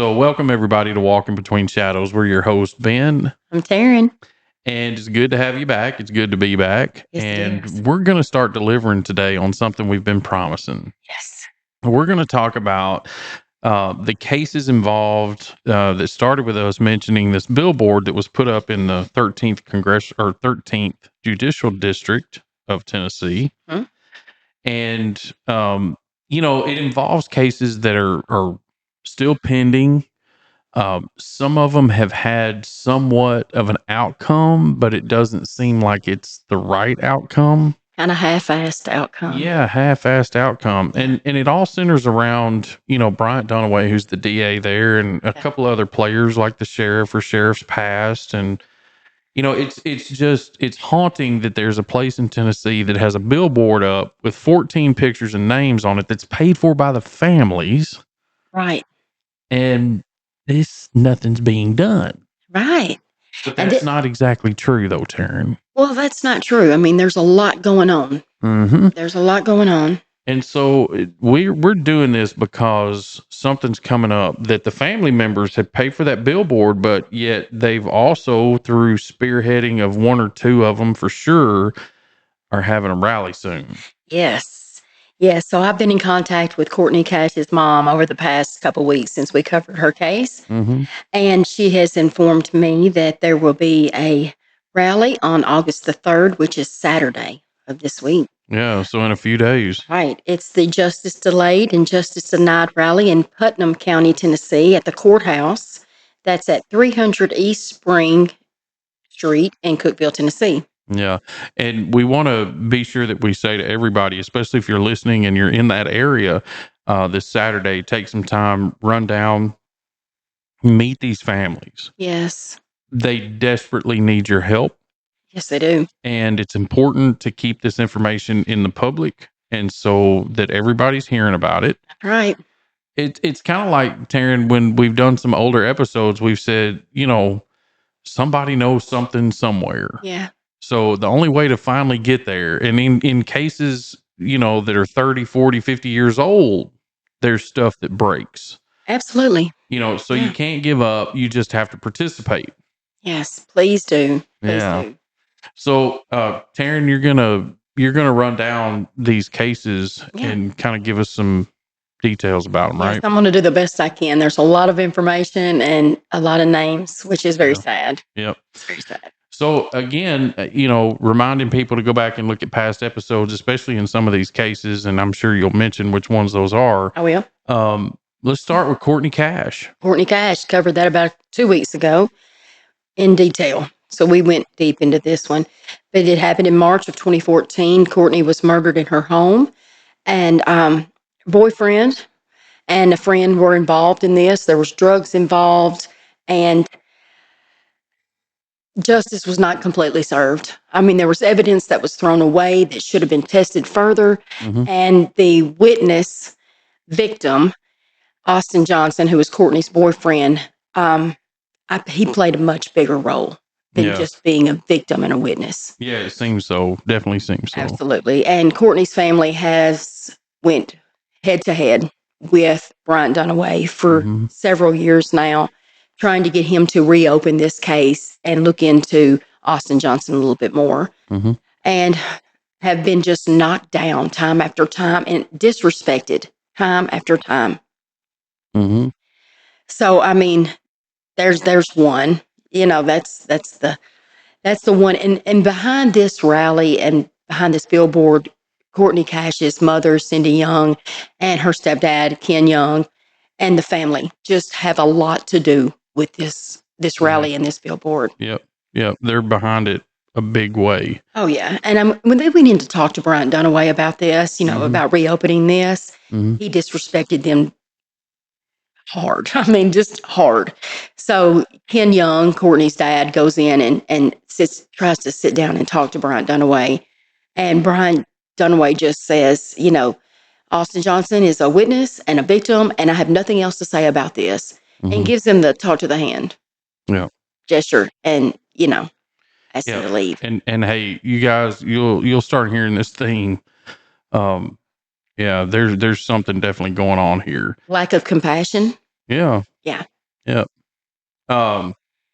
So, welcome everybody to Walking Between Shadows. We're your host, Ben, I'm Taryn. and it's good to have you back. It's good to be back. Yes, it And is. we're going to start delivering today on something we've been promising. Yes. We're going to talk about the cases involved that started with us mentioning this billboard that was put up in the 13th Congressional or 13th Judicial District of Tennessee. Hmm? And, it involves cases that are still pending. Some of them have had somewhat of an outcome, but it doesn't seem like it's the right outcome. Kind of half-assed outcome. Yeah, half-assed outcome. And it all centers around, Bryant Dunaway, who's the DA there, and a couple other players like the sheriff or sheriff's past. And, it's haunting that there's a place in Tennessee that has a billboard up with 14 pictures and names on it that's paid for by the families. Right. And nothing's being done. Right. But that's not exactly true, though, Taryn. Well, that's not true. I mean, there's a lot going on. Mm-hmm. There's a lot going on. And so we're doing this because something's coming up that the family members have paid for that billboard, but yet they've also, through spearheading of one or two of them for sure, are having a rally soon. Yes. Yes. So I've been in contact with Courtney Cash's mom over the past couple of weeks since we covered her case. Mm-hmm. And she has informed me that there will be a rally on August the 3rd, which is Saturday of this week. Yeah, so in a few days. Right. It's the Justice Delayed and Justice Denied rally in Putnam County, Tennessee at the courthouse. That's at 300 East Spring Street in Cookeville, Tennessee. Yeah. And we want to be sure that we say to everybody, especially if you're listening and you're in that area this Saturday, take some time, run down, meet these families. Yes. They desperately need your help. Yes, they do. And it's important to keep this information in the public and so that everybody's hearing about it. Right. It's kind of like, Taryn, when we've done some older episodes, we've said, somebody knows something somewhere. Yeah. So the only way to finally get there, and in cases, that are 30, 40, 50 years old, there's stuff that breaks. Absolutely. So you can't give up. You just have to participate. Yes, please do. Please do. So, Taryn, you're gonna run down these cases and kind of give us some details about them, right? I'm going to do the best I can. There's a lot of information and a lot of names, which is very sad. Yep. It's very sad. So again, reminding people to go back and look at past episodes, especially in some of these cases, and I'm sure you'll mention which ones those are. I will. Let's start with Courtney Cash. Courtney Cash covered that about 2 weeks ago in detail. So we went deep into this one. But it happened in March of 2014. Courtney was murdered in her home. And boyfriend and a friend were involved in this. There was drugs involved. And justice was not completely served. I mean, there was evidence that was thrown away that should have been tested further. Mm-hmm. And the witness victim, Austin Johnson, who was Courtney's boyfriend, he played a much bigger role than just being a victim and a witness. Yeah, it seems so. Definitely seems so. Absolutely. And Courtney's family went head to head with Bryant Dunaway for several years now, trying to get him to reopen this case and look into Austin Johnson a little bit more, and have been just knocked down time after time and disrespected time after time. So, I mean, there's one, that's the one. And behind this rally and behind this billboard, Courtney Cash's mother, Cindy Young, and her stepdad, Ken Young, and the family just have a lot to do with this rally and this billboard. Yep. They're behind it a big way. Oh, yeah. And when they went in to talk to Bryant Dunaway about this, about reopening this, he disrespected them hard. I mean, just hard. So Ken Young, Courtney's dad, goes in and tries to sit down and talk to Bryant Dunaway. And Bryant Dunaway just says, Austin Johnson is a witness and a victim, and I have nothing else to say about this. And gives him the talk to the hand gesture, and, asks him to leave. And hey, you guys, you'll start hearing this theme. There's something definitely going on here. Lack of compassion. Yeah. Yeah. Yep. All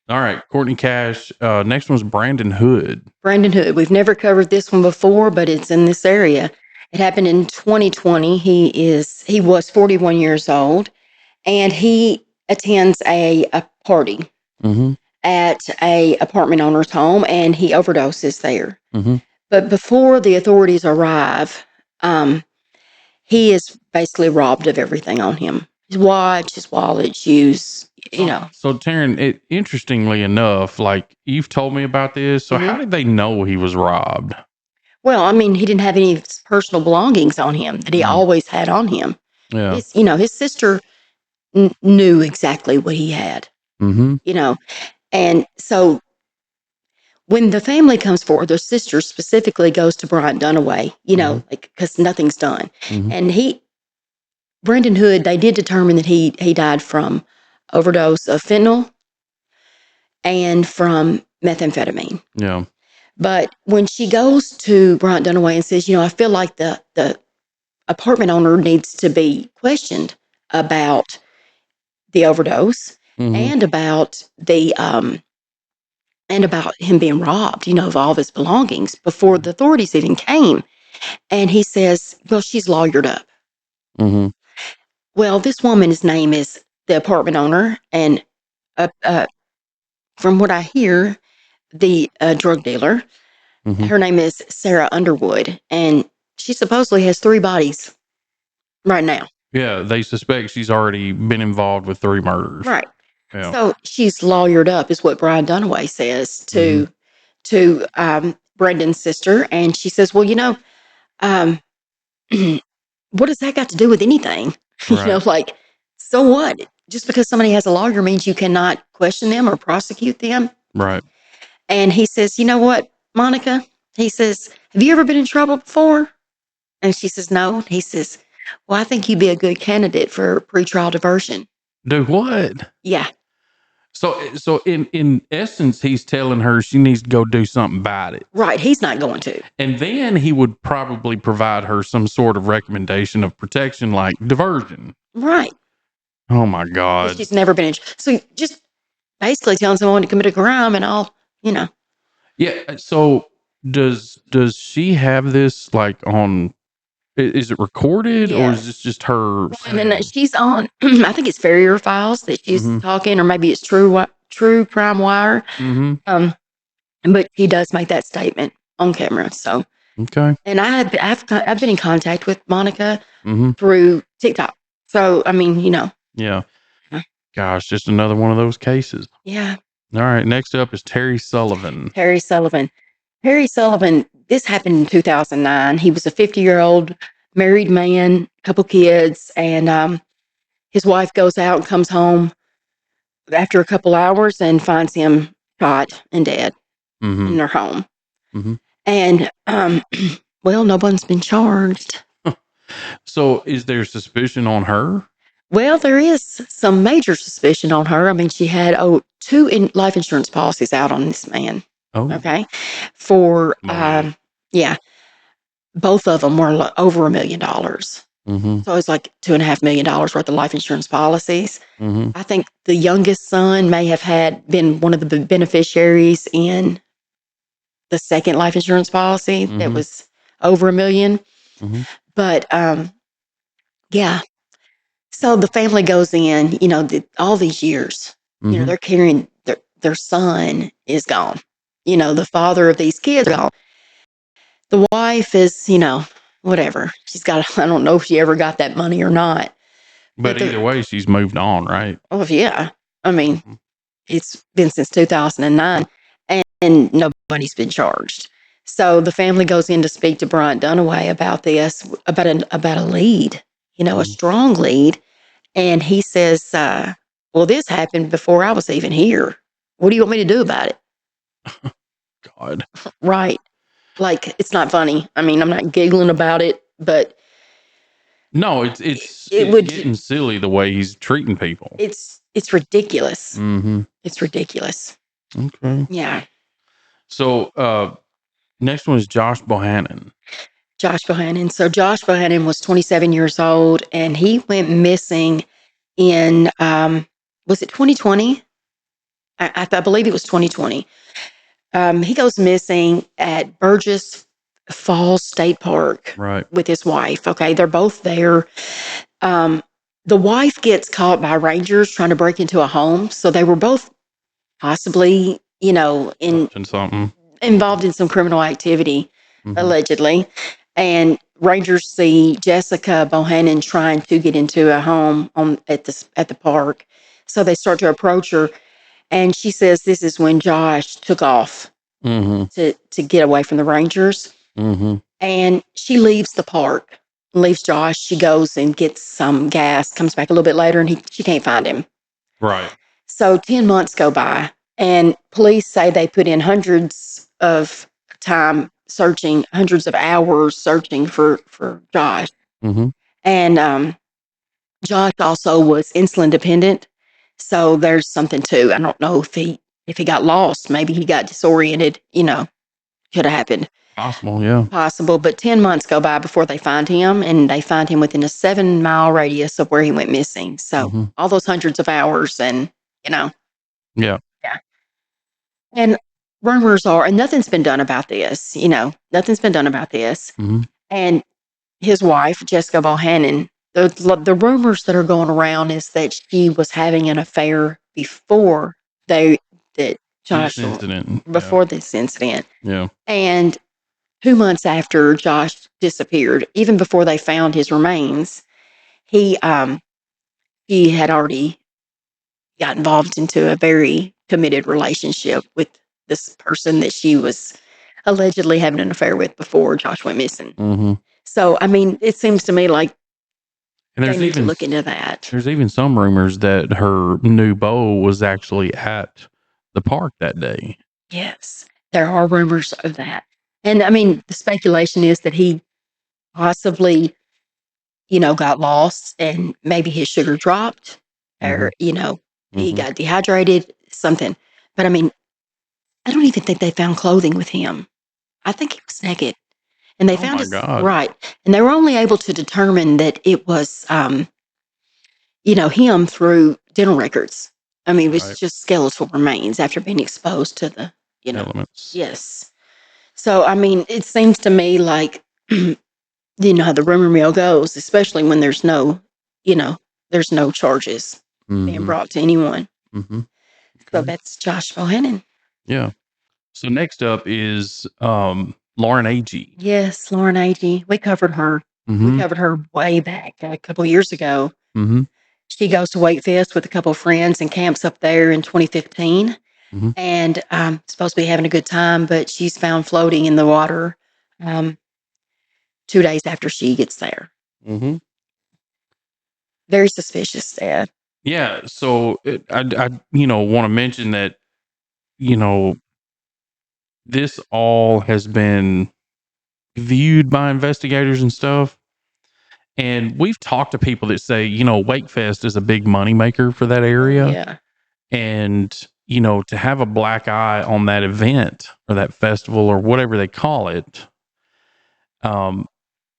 right, Courtney Cash. Next one's Brandon Hood. Brandon Hood. We've never covered this one before, but it's in this area. It happened in 2020. He was 41 years old, and he attends a party at a apartment owner's home, and he overdoses there. But before the authorities arrive, he is basically robbed of everything on him: his watch, his wallet, shoes. So Taryn, interestingly enough, like you've told me about this. So how did they know he was robbed? Well, I mean, he didn't have any personal belongings on him that he always had on him. Yeah. His sister knew exactly what he had. And so when the family comes forward, their sister specifically goes to Bryant Dunaway, because nothing's done. And Brandon Hood, they did determine that he died from overdose of fentanyl and from methamphetamine. Yeah. But when she goes to Bryant Dunaway and says, I feel like the apartment owner needs to be questioned about the overdose and about him being robbed, of all of his belongings before the authorities even came. And he says, well, she's lawyered up. Well, this woman's name is the apartment owner, and from what I hear, the drug dealer. Her name is Sarah Underwood, and she supposedly has 3 bodies right now. Yeah, they suspect she's already been involved with 3 murders. Right. Yeah. So she's lawyered up, is what Brian Dunaway says to Brendan's sister, and she says, well, what does that got to do with anything? Right. So what? Just because somebody has a lawyer means you cannot question them or prosecute them? Right. And he says, you know what, Monica? He says, have you ever been in trouble before? And she says, no. He says, well, I think you'd be a good candidate for pretrial diversion. Do what? Yeah. So in essence, he's telling her she needs to go do something about it. Right. He's not going to. And then he would probably provide her some sort of recommendation of protection, like diversion. Right. Oh my God. She's never been in. So just basically telling someone to commit a crime and all, Yeah. So does she have this like on? Is it recorded or is this just her? And then she's on. I think it's Farrier Files that she's talking, or maybe it's True Crime Wire. But he does make that statement on camera. So okay. And I've been in contact with Monica through TikTok. So I mean, Yeah. Gosh, just another one of those cases. Yeah. All right. Next up is Terry Sullivan. Terry Sullivan. This happened in 2009. He was a 50-year-old married man, couple kids, and his wife goes out and comes home after a couple hours and finds him shot and dead in their home. And well, no one's been charged. So is there suspicion on her? Well, there is some major suspicion on her. I mean, she had 2 life insurance policies out on this man. Oh, okay. For yeah, both of them were over $1 million. So it's like $2.5 million worth of life insurance policies. I think the youngest son may have been one of the beneficiaries in the second life insurance policy that was over $1 million. But yeah. So the family goes in, all these years, they're carrying their son is gone. The father of these kids are gone. The wife is, whatever. She's got, I don't know if she ever got that money or not. But either way, she's moved on, right? Oh, yeah. I mean, it's been since 2009 and nobody's been charged. So the family goes in to speak to Bryant Dunaway about this, about a lead, a strong lead. And he says, well, this happened before I was even here. What do you want me to do about it? God. Right. Like, it's not funny. I mean, I'm not giggling about it, but no, it's getting silly the way he's treating people. It's ridiculous. It's ridiculous. Okay. Yeah. So next one is Josh Bohannan. Josh Bohannan. So Josh Bohannan was 27 years old, and he went missing in was it 2020? I believe it was 2020. He goes missing at Burgess Falls State Park Right. with his wife. Okay, they're both there. The wife gets caught by rangers trying to break into a home. So they were both possibly, Touching something. involved in some criminal activity, Mm-hmm. allegedly. And rangers see Jessica Bohannan trying to get into a home at the park. So they start to approach her, and she says this is when Josh took off Mm-hmm. to get away from the rangers. Mm-hmm. And she leaves the park, leaves Josh. She goes and gets some gas, comes back a little bit later, and she can't find him. Right. So 10 months go by, and police say they put in hundreds of time searching, hundreds of hours searching for Josh. Mm-hmm. And Josh also was insulin dependent. So there's something too. I don't know if he got lost. Maybe he got disoriented, could have happened. Possible, yeah. Possible. But 10 months go by before they find him, and they find him within a 7-mile radius of where he went missing. So all those hundreds of hours and, Yeah. Yeah. And rumors are, and nothing's been done about this, nothing's been done about this. Mm-hmm. And his wife, Jessica Bohannan, the rumors that are going around is that she was having an affair before that Josh, incident. before this incident. Yeah. And 2 months after Josh disappeared, even before they found his remains, he had already got involved into a very committed relationship with this person that she was allegedly having an affair with before Josh went missing. Mm-hmm. So, I mean, it seems to me like And they need to look into that. There's even some rumors that her new beau was actually at the park that day. Yes, there are rumors of that. And I mean, the speculation is that he possibly, got lost and maybe his sugar dropped or, he got dehydrated, something. But I mean, I don't even think they found clothing with him. I think he was naked. And they found my his God. right. And they were only able to determine that it was him through dental records. I mean, it was just skeletal remains after being exposed to the, elements. Yes. So I mean, it seems to me like how the rumor mill goes, especially when there's no charges being brought to anyone. Mm-hmm. Okay. So that's Josh Bohannan. Yeah. So next up is Lauren Agee. Yes, Lauren Agee. We covered her. Mm-hmm. We covered her way back a couple of years ago. Mm-hmm. She goes to Wake Fest with a couple of friends and camps up there in 2015. Mm-hmm. And supposed to be having a good time, but she's found floating in the water 2 days after she gets there. Mm-hmm. Very suspicious, Dad. Yeah. So I want to mention that, this all has been viewed by investigators and stuff. And we've talked to people that say, Wakefest is a big moneymaker for that area. Yeah. And, to have a black eye on that event or that festival or whatever they call it,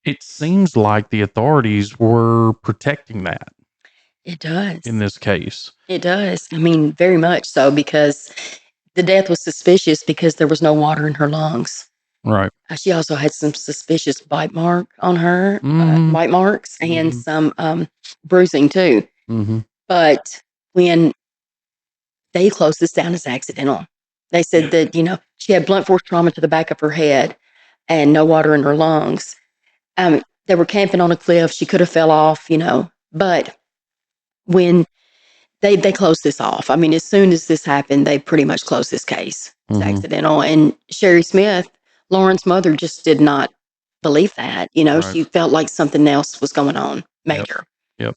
it seems like the authorities were protecting that. It does. In this case. It does. I mean, very much so, because the death was suspicious because there was no water in her lungs. Right. She also had some suspicious bite mark on her, bite marks, and some bruising too. Mm-hmm. But when they closed this down as accidental, they said that, she had blunt force trauma to the back of her head and no water in her lungs. They were camping on a cliff. She could have fell off, but when they closed this off. I mean, as soon as this happened, they pretty much closed this case. It's accidental. And Sherry Smith, Lauren's mother, just did not believe that. She felt like something else was going on major. Yep.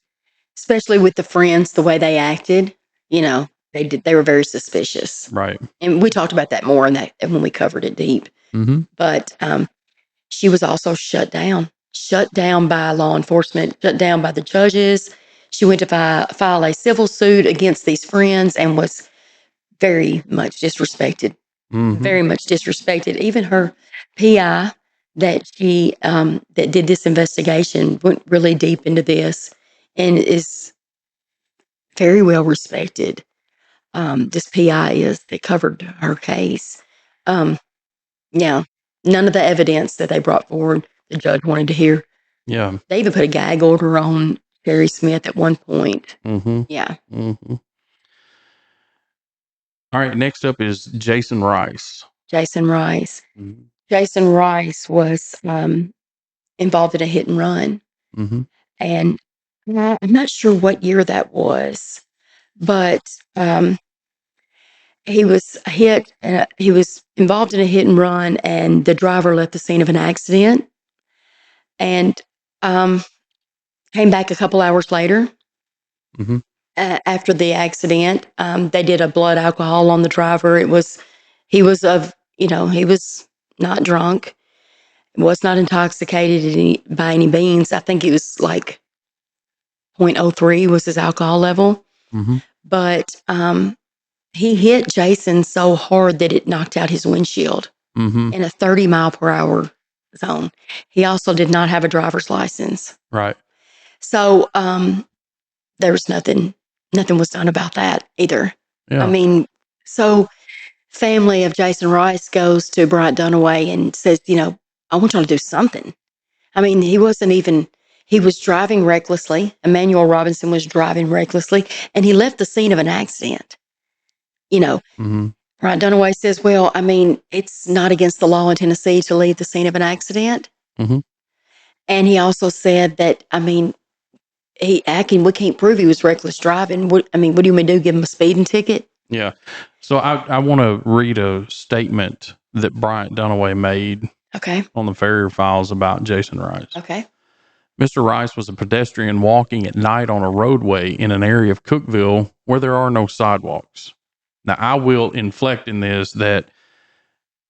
Especially with the friends, the way they acted, they were very suspicious. Right. And we talked about that more when we covered it deep. Mm-hmm. But she was also shut down by law enforcement, shut down by the judges. She went to file a civil suit against these friends and was very much disrespected. Mm-hmm. Very much disrespected. Even her PI that she that did this investigation went really deep into this and is very well respected. This PI is that covered her case. Yeah, none of the evidence that they brought forward, the judge wanted to hear. Yeah. They even put a gag order on Terry Smith at one point. Mm-hmm. Yeah. Mm-hmm. All right. Next up is Jason Rice. Jason Rice. Mm-hmm. Jason Rice was involved in a hit and run. Mm-hmm. And I'm not sure what year that was, but he was hit. He was involved in a hit and run, and the driver left the scene of an accident and came back a couple hours later. Mm-hmm. After the accident, they did a blood alcohol on the driver. He was not drunk, was not intoxicated by any means. I think it was like 0.03 was his alcohol level. Mm-hmm. But he hit Jason so hard that it knocked out his windshield Mm-hmm. in a 30-mile-per-hour zone. He also did not have a driver's license. Right. So there was nothing was done about that either. Yeah. I mean, so family of Jason Rice goes to Bryant Dunaway and says, I want y'all to do something. I mean, he was driving recklessly. Emmanuel Robinson was driving recklessly, and he left the scene of an accident. Mm-hmm. Bryant Dunaway says, well, I mean, it's not against the law in Tennessee to leave the scene of an accident. Mm-hmm. And he also said that, I mean, we can't prove he was reckless driving. What do you want me to do? Give him a speeding ticket? Yeah. So I want to read a statement that Bryant Dunaway made on the Farrier Files about Jason Rice. Okay. Mr. Rice was a pedestrian walking at night on a roadway in an area of Cookeville where there are no sidewalks. Now, I will inflect in this that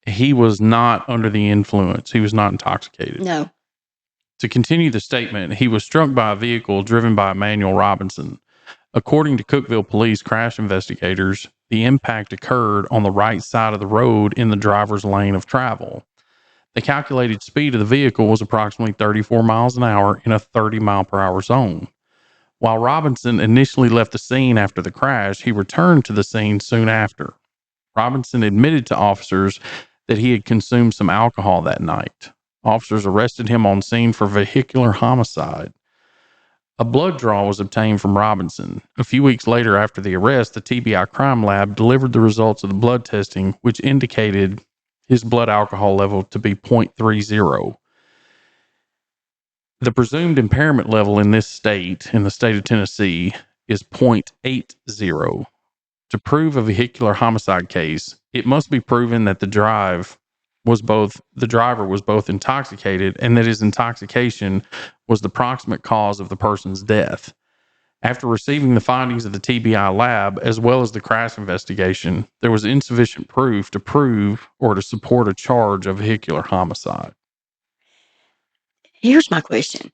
he was not under the influence. He was not intoxicated. No. To continue the statement, he was struck by a vehicle driven by Emmanuel Robinson. According to Cookeville police crash investigators, the impact occurred on the right side of the road in the driver's lane of travel. The calculated speed of the vehicle was approximately 34 miles an hour in a 30-mile-per-hour zone. While Robinson initially left the scene after the crash, he returned to the scene soon after. Robinson admitted to officers that he had consumed some alcohol that night. Officers arrested him on scene for vehicular homicide. A blood draw was obtained from Robinson. A few weeks later after the arrest, the TBI crime lab delivered the results of the blood testing, which indicated his blood alcohol level to be 0.30. The presumed impairment level in this state, in the state of Tennessee, is 0.80. To prove a vehicular homicide case, it must be proven that the driver was both intoxicated and that his intoxication was the proximate cause of the person's death. After receiving the findings of the TBI lab, as well as the crash investigation, there was insufficient proof to prove or to support a charge of vehicular homicide. Here's my question.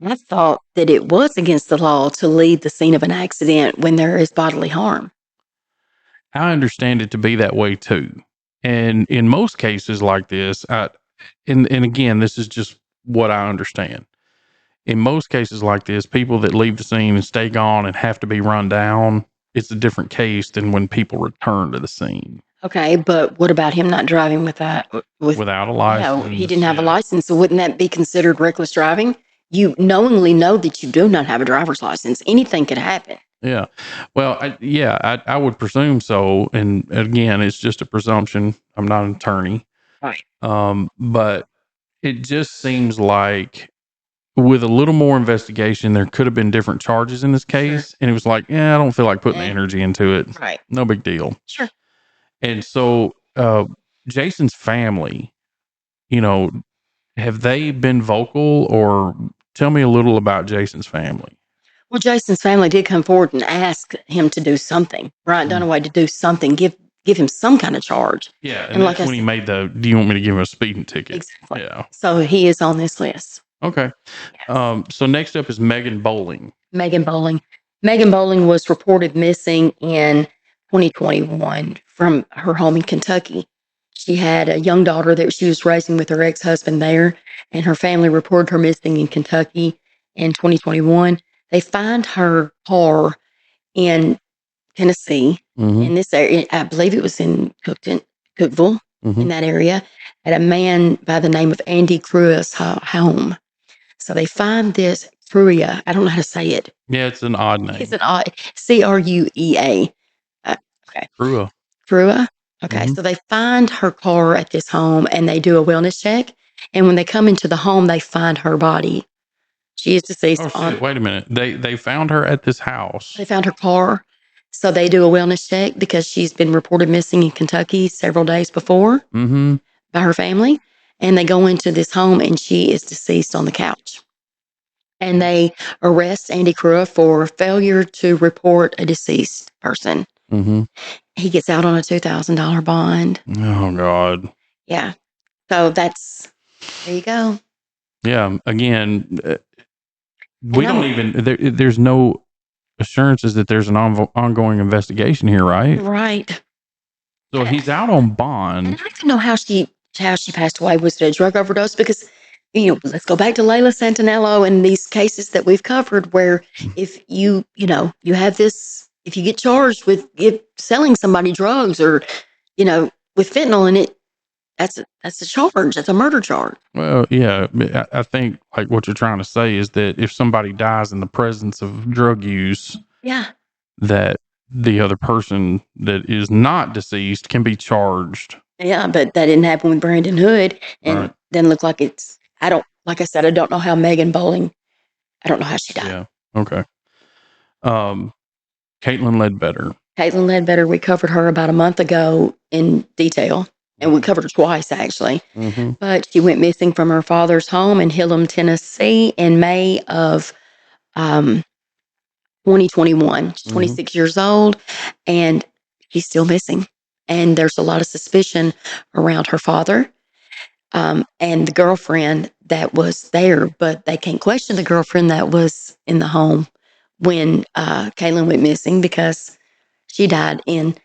I thought that it was against the law to leave the scene of an accident when there is bodily harm. I understand it to be that way too. And in most cases like this, and again, this is just what I understand. In most cases like this, people that leave the scene and stay gone and have to be run down, it's a different case than when people return to the scene. Okay, but what about him not driving without a license? He didn't have a license, so wouldn't that be considered reckless driving? You knowingly know that you do not have a driver's license. Anything could happen. Yeah. Well, I would presume so. And again, it's just a presumption. I'm not an attorney. Right. But it just seems like with a little more investigation, there could have been different charges in this case. Sure. And it was like, I don't feel like putting the energy into it. Right. No big deal. Sure. And so, Jason's family, have they been vocal, or tell me a little about Jason's family? Well, Jason's family did come forward and ask him to do something, Bryant Dunaway to do something, give him some kind of charge. Yeah, and that's when he made do you want me to give him a speeding ticket? Exactly. Yeah. So he is on this list. Okay. Yes. So next up is Megan Bowling. Megan Bowling was reported missing in 2021 from her home in Kentucky. She had a young daughter that she was raising with her ex-husband there, and her family reported her missing in Kentucky in 2021. They find her car in Tennessee, in this area. I believe it was in Cookeville, in that area, at a man by the name of Andy Crua's home. So they find this Crua. I don't know how to say it. Yeah, it's an odd name. It's an odd Cruea. Okay. Crua. Okay. So they find her car at this home and they do a wellness check. And when they come into the home, they find her body. She is deceased. Oh shit! Wait a minute. They found her at this house. They found her car. So they do a wellness check because she's been reported missing in Kentucky several days before by her family. And they go into this home and she is deceased on the couch. And they arrest Andy Crua for failure to report a deceased person. He gets out on a $2,000 bond. Oh, God. Yeah. So there you go. Yeah. Again, we don't even, there's no assurances that there's an ongoing investigation here, right? Right. So he's out on bond. And I'd like to know how she passed away. Was it a drug overdose? Because, let's go back to Layla Santinello and these cases that we've covered where if you have this, if you get charged with selling somebody drugs or, with fentanyl in it, that's a charge. That's a murder charge. Well, yeah, I think like what you're trying to say is that if somebody dies in the presence of drug use, that the other person that is not deceased can be charged. Yeah, but that didn't happen with Brandon Hood, and doesn't look like it's. Like I said, I don't know how Megan Bowling. I don't know how she died. Yeah. Okay. Caitlyn Ledbetter. Caitlyn Ledbetter, we covered her about a month ago in detail, and we covered her twice actually. But she went missing from her father's home in Hillam, Tennessee, in May of 2021. She's 26 years old, and she's still missing. And there's a lot of suspicion around her father and the girlfriend that was there, but they can't question the girlfriend that was in the home when Caitlyn went missing because she died in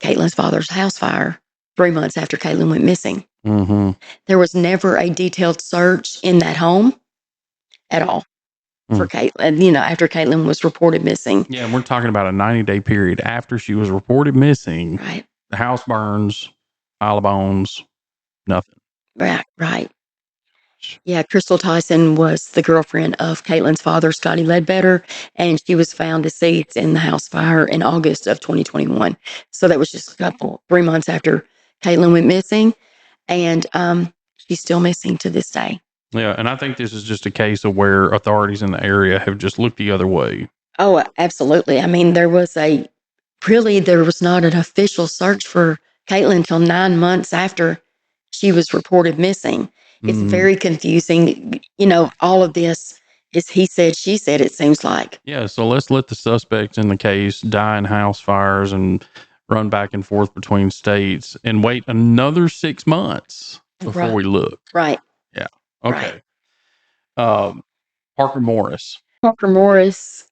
Caitlyn's father's house fire 3 months after Caitlyn went missing. There was never a detailed search in that home at all for Caitlyn, after Caitlyn was reported missing. Yeah, and we're talking about a 90-day period after she was reported missing. Right. The house burns, pile of bones, nothing. Right. Yeah, Crystal Tyson was the girlfriend of Caitlyn's father, Scotty Ledbetter, and she was found deceased in the house fire in August of 2021. So that was just 3 months after Caitlyn went missing, and she's still missing to this day. Yeah, and I think this is just a case of where authorities in the area have just looked the other way. Oh, absolutely. I mean, there was not an official search for Caitlyn until 9 months after she was reported missing. It's very confusing. All of this is he said, she said, it seems like. Yeah, so let's let the suspects in the case die in house fires and run back and forth between states and wait another 6 months before we look. Right. Yeah. Okay. Right. Parker Morris. Parker Morris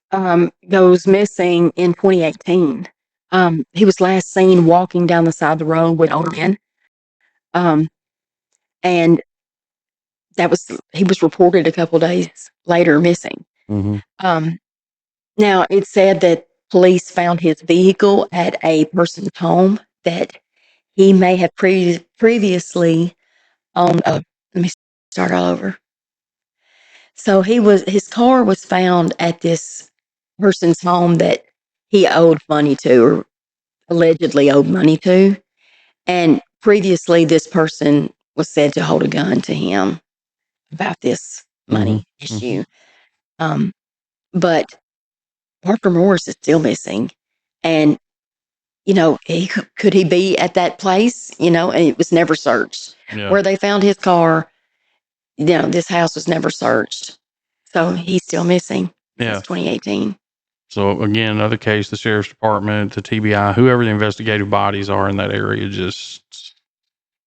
goes missing in 2018. He was last seen walking down the side of the road with older men. And he was reported a couple days later missing. Now it's said that police found his vehicle at a person's home that he may have previously owned. Let me start all over. So his car was found at this person's home that he owed money to, or allegedly owed money to. And previously this person was said to hold a gun to him about this money issue. But Parker Morris is still missing. And, could he be at that place? And it was never searched. Yeah. Where they found his car, this house was never searched. So he's still missing since 2018. So again, another case, the sheriff's department, the TBI, whoever the investigative bodies are in that area just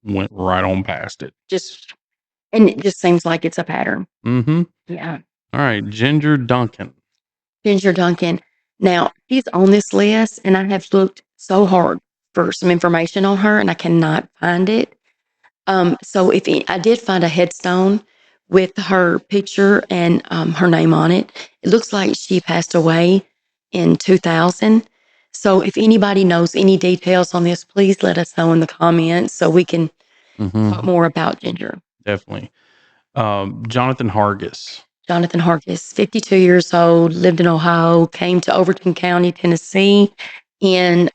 went right on past it. And it just seems like it's a pattern. Yeah. All right. Ginger Duncan. Now, she's on this list, and I have looked so hard for some information on her, and I cannot find it. So I did find a headstone with her picture and her name on it. It looks like she passed away in 2000. So if anybody knows any details on this, please let us know in the comments so we can talk more about Ginger. Definitely. Jonathan Hargis. Jonathan Harkis, 52 years old, lived in Ohio, came to Overton County, Tennessee in,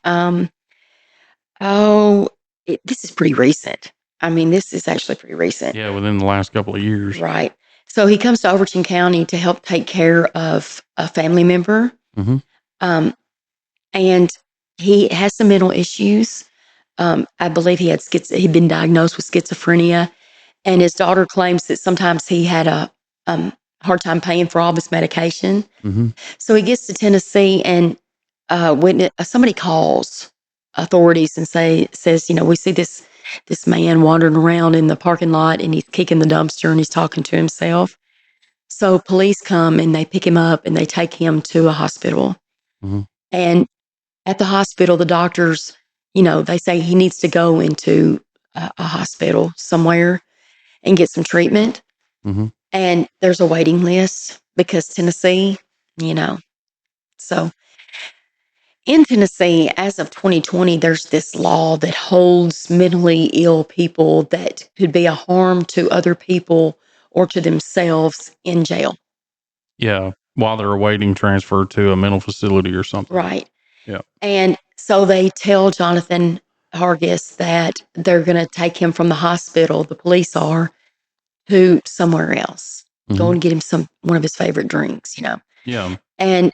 this is pretty recent. I mean, this is actually pretty recent. Yeah, within the last couple of years. Right. So he comes to Overton County to help take care of a family member. Um, and he has some mental issues. I believe he'd been diagnosed with schizophrenia, and his daughter claims that sometimes he had a hard time paying for all of his medication. So he gets to Tennessee, and somebody calls authorities and says, we see this man wandering around in the parking lot, and he's kicking the dumpster and he's talking to himself. So police come and they pick him up and they take him to a hospital. And at the hospital, the doctors, they say he needs to go into a hospital somewhere and get some treatment. And there's a waiting list because Tennessee, so in Tennessee, as of 2020, there's this law that holds mentally ill people that could be a harm to other people or to themselves in jail. Yeah, while they're awaiting transfer to a mental facility or something. Right. Yeah. And so they tell Jonathan Hargis that they're going to take him from the hospital, the police are, to somewhere else. Go and get him one of his favorite drinks, Yeah. And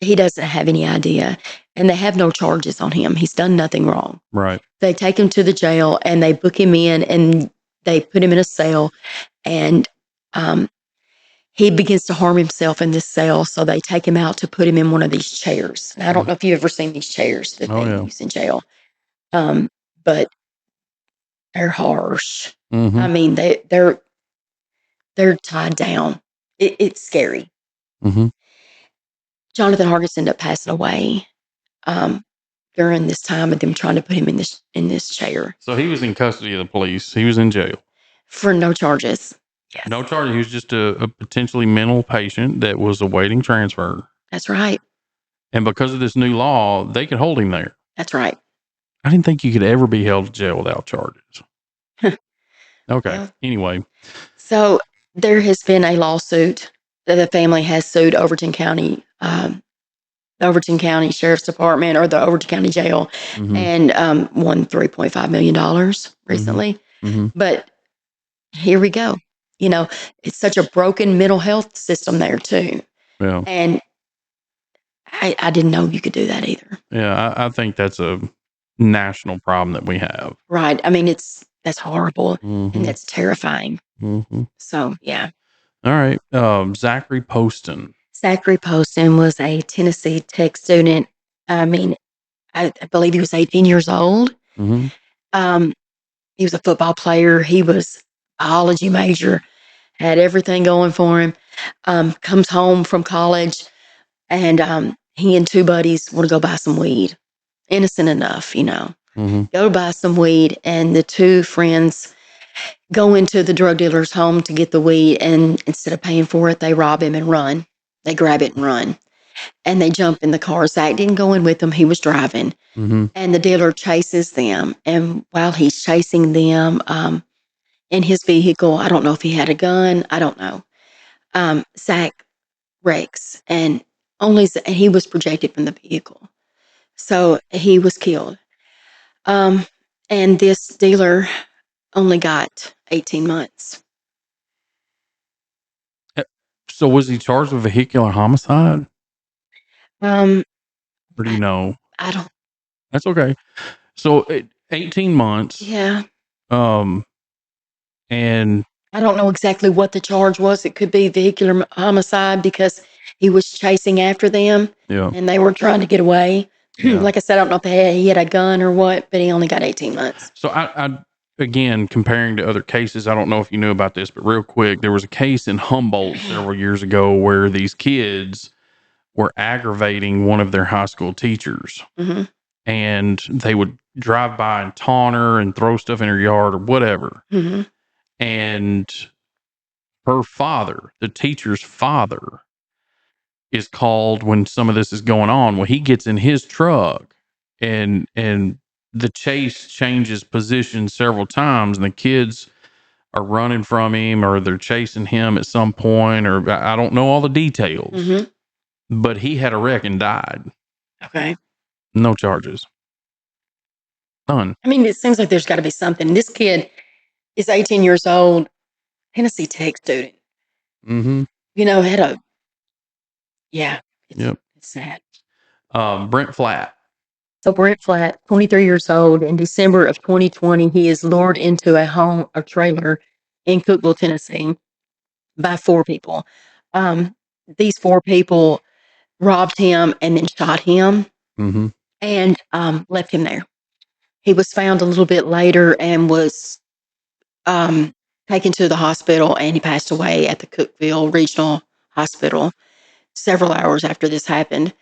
he doesn't have any idea. And they have no charges on him. He's done nothing wrong. Right. They take him to the jail and they book him in and they put him in a cell. And he begins to harm himself in this cell. So they take him out to put him in one of these chairs. And I don't know if you've ever seen these chairs that they use in jail. But they're harsh. I mean, they're tied down. It's scary. Jonathan Hargis ended up passing away during this time of them trying to put him in this chair. So he was in custody of the police. He was in jail for no charges. Yes. No charges. He was just a potentially mental patient that was awaiting transfer. That's right. And because of this new law, they could hold him there. That's right. I didn't think you could ever be held to jail without charges. Okay. Yeah. Anyway. So there has been a lawsuit that the family has sued Overton County Sheriff's Department or the Overton County Jail and won $3.5 million recently. But here we go. It's such a broken mental health system there too. Yeah. And I didn't know you could do that either. Yeah. I think that's a national problem that we have. Right. I mean, that's horrible and that's terrifying. So, yeah. All right. Zachary Poston. Zachary Poston was a Tennessee Tech student. I mean, I believe he was 18 years old. He was a football player. He was a biology major, had everything going for him. Comes home from college and he and two buddies want to go buy some weed. Innocent enough, Go buy some weed, and the two friends go into the drug dealer's home to get the weed, and instead of paying for it, they rob him and run. They grab it and run. And they jump in the car. Zach didn't go in with them. He was driving. And the dealer chases them. And while he's chasing them in his vehicle, I don't know if he had a gun. I don't know. Zach wrecks, and he was projected from the vehicle. So he was killed. And this dealer only got 18 months. So was he charged with vehicular homicide? Or do you know? I don't. That's okay. So 18 months. Yeah. And I don't know exactly what the charge was. It could be vehicular homicide because he was chasing after them. Yeah. And they were trying to get away. Yeah. Like I said, I don't know if he had a gun or what, but he only got 18 months. So I again, comparing to other cases, I don't know if you knew about this, but real quick, there was a case in Humboldt several years ago where these kids were aggravating one of their high school teachers. And they would drive by and taunt her and throw stuff in her yard or whatever. And her father, the teacher's father, is called when some of this is going on. Well, he gets in his truck and the chase changes position several times, and the kids are running from him or they're chasing him at some point, or I don't know all the details. But he had a wreck and died. Okay. No charges. None. I mean, it seems like there's got to be something. This kid is 18 years old, Tennessee Tech student. Had a, it's sad. Brent Flat. So Brent Flat, 23 years old, in December of 2020, he is lured into a trailer in Cookeville, Tennessee by 4 people. These 4 people robbed him and then shot him and left him there. He was found a little bit later and was taken to the hospital, and he passed away at the Cookeville Regional Hospital several hours after this happened.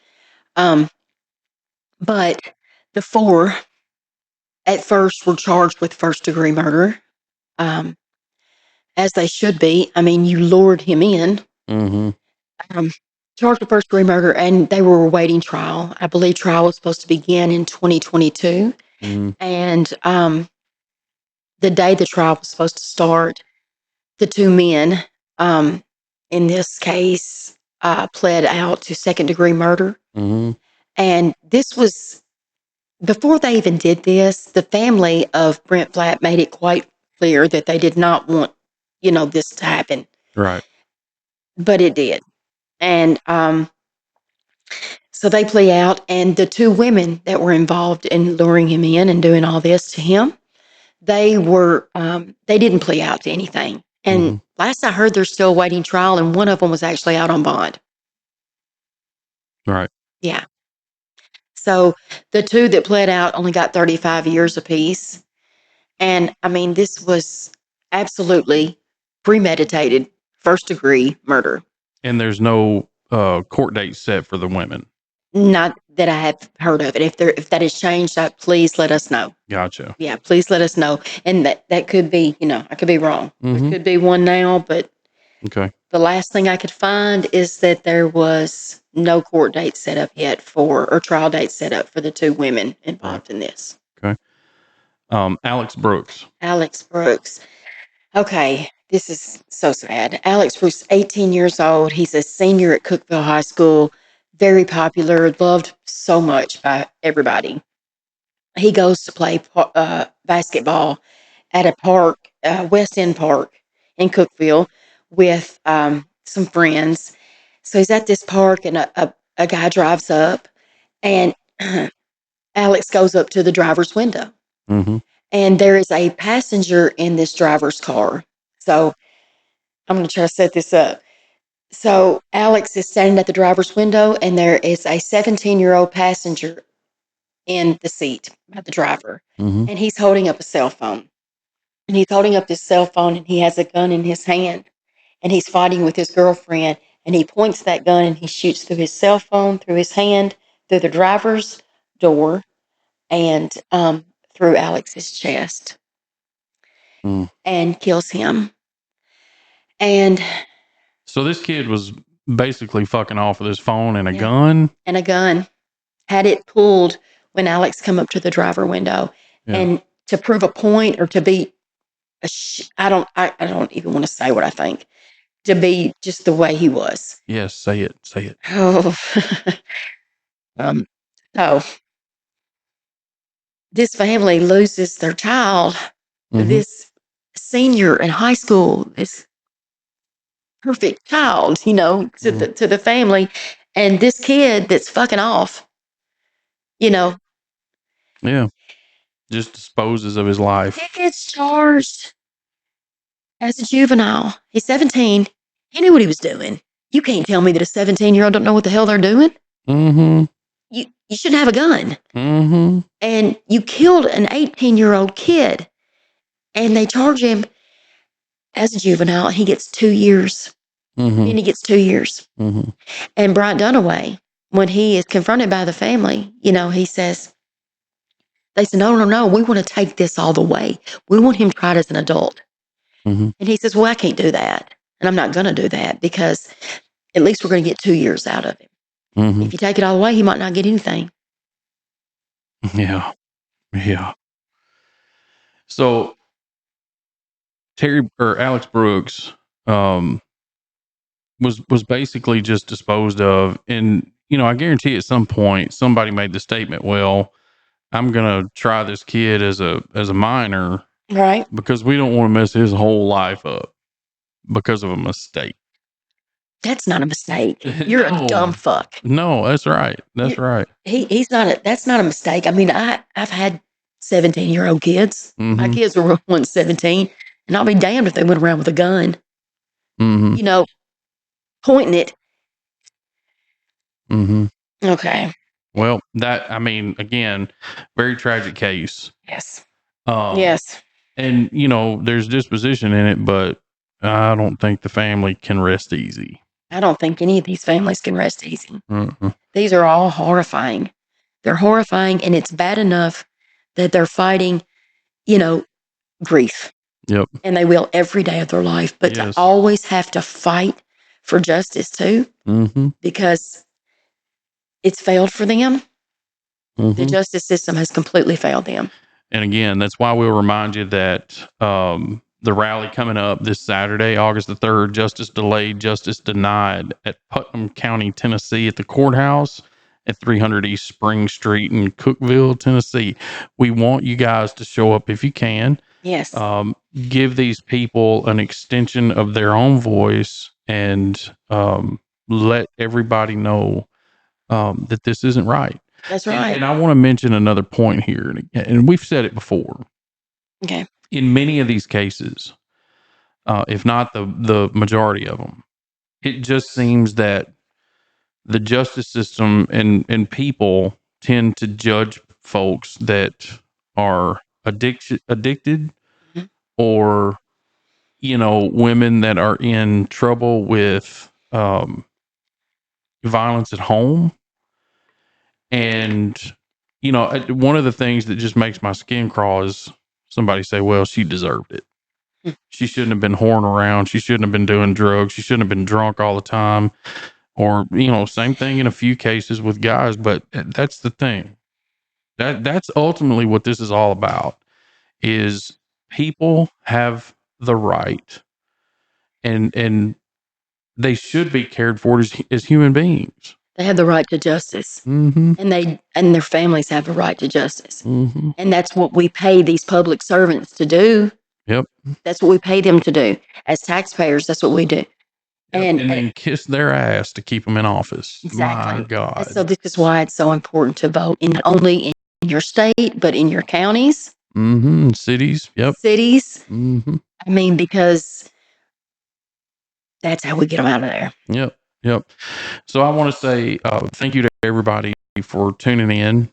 But the 4 at first were charged with first-degree murder, as they should be. I mean, you lured him in, charged with first-degree murder, and they were awaiting trial. I believe trial was supposed to begin in 2022. And the day the trial was supposed to start, the 2 men, in this case, pled out to second-degree murder. And this was, before they even did this, the family of Brent Flat made it quite clear that they did not want, this to happen. Right. But it did. And so they plea out, and the 2 women that were involved in luring him in and doing all this to him, they didn't plea out to anything. And last I heard, they're still awaiting trial, and one of them was actually out on bond. Right. Yeah. So the 2 that pled out only got 35 years apiece. And I mean, this was absolutely premeditated first-degree murder. And there's no court date set for the women. Not that I have heard of it. If that has changed, please let us know. Gotcha. Yeah, please let us know. And that could be, I could be wrong. There could be one now, but okay. The last thing I could find is that there was no court date set up yet or trial date set up for the 2 women involved in this. Okay. Alex Brooks. Alex Brooks. Okay, this is so sad. Alex Brooks, 18 years old. He's a senior at Cookeville High School. Very popular, loved so much by everybody. He goes to play basketball at a park, West End Park in Cookeville, with some friends. So he's at this park, and a guy drives up, and Alex goes up to the driver's window. And there is a passenger in this driver's car. So I'm going to try to set this up. So Alex is standing at the driver's window, and there is a 17-year-old passenger in the seat by the driver. And he's holding up a cell phone. And he's holding up this cell phone, and he has a gun in his hand. And he's fighting with his girlfriend. And he points that gun, and he shoots through his cell phone, through his hand, through the driver's door, and through Alex's chest. And kills him. And so this kid was basically fucking off with his phone and a gun? And a gun. Had it pulled when Alex come up to the driver window. And to prove a point, or to be I don't even want to say what I think. To be just the way he was. Yes, say it. Say it. Oh. So this family loses their child, this senior in high school, this perfect child, to the family, and this kid that's fucking off, Yeah. Just disposes of his life. He gets charged as a juvenile. He's 17. He knew what he was doing. You can't tell me that a 17-year-old don't know what the hell they're doing. You shouldn't have a gun. And you killed an 18-year-old kid, and they charge him as a juvenile. He gets 2 years. And he gets 2 years. And Bryant Dunaway, when he is confronted by the family, he says, they said, no, we want to take this all the way. We want him tried as an adult. And he says, well, I can't do that. And I'm not going to do that, because at least we're going to get 2 years out of him. Mm-hmm. If you take it all away, he might not get anything. Yeah. Yeah. So Alex Brooks was basically just disposed of, and I guarantee at some point somebody made the statement, well, I'm gonna try this kid as a minor, Right. because we don't want to mess his whole life up because of a mistake. That's not a mistake. You're a dumb fuck. No, that's right. Right. He's not that's not a mistake. I mean, I've had 17-year-old kids. Mm-hmm. My kids were once 17, and I'll be damned if they went around with a gun. Mm-hmm. Pointing it. Mm-hmm. Okay. Well, again, very tragic case. Yes. Yes. And there's disposition in it, but I don't think the family can rest easy. I don't think any of these families can rest easy. Mm-hmm. These are all horrifying. They're horrifying, and it's bad enough that they're fighting, grief. Yep. And they will every day of their life. But Yes. to always have to fight for justice too, because it's failed for them. The justice system has completely failed them. And again, that's why we'll remind you that the rally coming up this Saturday, August the 3rd, justice delayed, justice denied, at Putnam County, Tennessee, at the courthouse at 300 East Spring Street in Cookeville, Tennessee. We want you guys to show up if you can. Yes. Give these people an extension of their own voice, and let everybody know that this isn't right. That's right. And I want to mention another point here, and we've said it before. Okay. In many of these cases, if not the majority of them, it just seems that the justice system and people tend to judge folks that are addicted, or women that are in trouble with violence at home. And one of the things that just makes my skin crawl is somebody say, well, she deserved it. She shouldn't have been whoring around. She shouldn't have been doing drugs. She shouldn't have been drunk all the time. Or, same thing in a few cases with guys. But that's the thing. That's ultimately what this is all about, is people have the right, and they should be cared for as human beings. They have the right to justice, and their families have a right to justice, and that's what we pay these public servants to do. Yep, that's what we pay them to do as taxpayers. That's what we do, and then kiss their ass to keep them in office. Exactly. My God! So this is why it's so important to vote, not only in your state but in your counties, cities. Yep, cities. I mean, because that's how we get them out of there. Yep. So I want to say thank you to everybody for tuning in.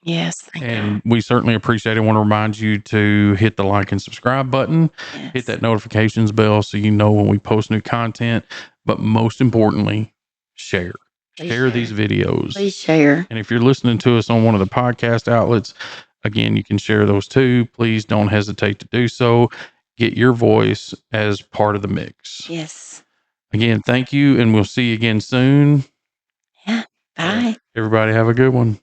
Yes, thank you. We certainly appreciate it. I want to remind you to hit the like and subscribe button, hit that notifications bell so you know when we post new content. But most importantly, share. Share these videos. Please share. And if you're listening to us on one of the podcast outlets, again, you can share those too. Please don't hesitate to do so. Get your voice as part of the mix. Yes. Again, thank you, and we'll see you again soon. Yeah. Bye. Everybody have a good one.